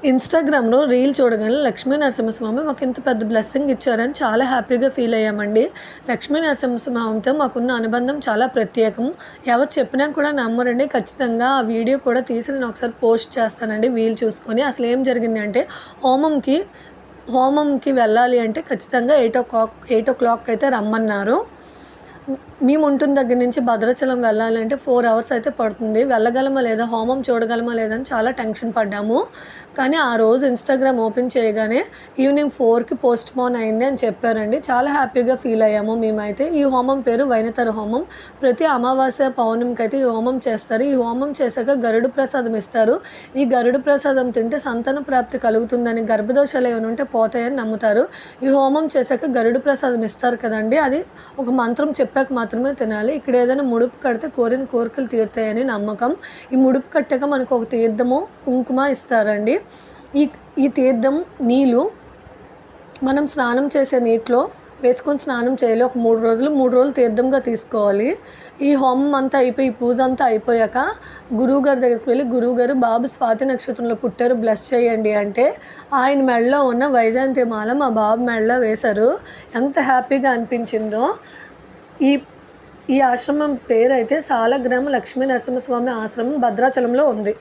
ఇన్‌స్టాగ్రామ్‌లో రీల్ చూడగానే లక్ష్మీ నరసింహస్వామి మాకింత పెద్ద బ్లెస్సింగ్ ఇచ్చారని చాలా హ్యాపీగా ఫీల్ అయ్యామండి. లక్ష్మీ నరసింహస్వామితో మాకున్న అనుబంధం చాలా ప్రత్యేకం. ఎవరు చెప్పినా కూడా నమ్మరండి. ఖచ్చితంగా ఆ వీడియో కూడా తీసి నేను ఒకసారి పోస్ట్ చేస్తానండి వీలు చూసుకొని. అసలేం జరిగింది అంటే హోమంకి వెళ్ళాలి అంటే ఖచ్చితంగా 8:00 అయితే రమ్మన్నారు. మేము ఉంటున్న దగ్గర నుంచి భద్రాచలం వెళ్ళాలంటే 4 అవర్స్ అయితే పడుతుంది. వెళ్ళగలమా లేదా, హోమం చూడగలమా లేదా అని చాలా టెన్షన్ పడ్డాము. కానీ ఆ రోజు ఇన్‌స్టాగ్రామ్ ఓపెన్ చేయగానే ఈవినింగ్ 4కి పోస్ట్‌పోన్ అయింది అని చెప్పారండి. చాలా హ్యాపీగా ఫీల్ అయ్యాము మేమైతే. ఈ హోమం పేరు వైనతర హోమం. ప్రతి అమావాస్య, పౌర్ణమికైతే ఈ హోమం చేస్తారు. ఈ హోమం చేశాక గరుడ ప్రసాదం ఇస్తారు. ఈ గరుడ ప్రసాదం తింటే సంతాన ప్రాప్తి కలుగుతుందని, గర్భదోషాలు ఏమైనా ఉంటే పోతాయని నమ్ముతారు. ఈ హోమం చేశాక గరుడ ప్రసాదం ఇస్తారు కదండీ! అది ఒక మంత్రం చెప్పాక మాత్రమే తినాలి. ఇక్కడ ఏదైనా ముడుపు కడితే కోరిన కోరికలు తీరుతాయని నమ్మకం. ఈ ముడుపు కట్టాక మనకు ఒక తీర్థము, కుంకుమ ఇస్తారండి. ఈ తీర్థం నీళ్ళు మనం స్నానం చేసే నీటిలో వేసుకొని స్నానం చేయాలి. ఒక 3 రోజులు తీర్థంగా తీసుకోవాలి. ఈ హోమం అంతా అయిపోయి, ఈ పూజ అంతా అయిపోయాక గురువుగారి దగ్గరికి వెళ్ళి, గురువుగారు బాబు స్వాతి నక్షత్రంలో పుట్టారు, బ్లెస్ చేయండి అంటే ఆయన మెడలో ఉన్న వైజయంతి మాల మా బాబు మెడలో వేశారు. ఎంత హ్యాపీగా అనిపించిందో. ఈ ఆశ్రమం పేరైతే సాలగ్రామ లక్ష్మీ నరసింహస్వామి ఆశ్రమం భద్రాచలంలో ఉంది.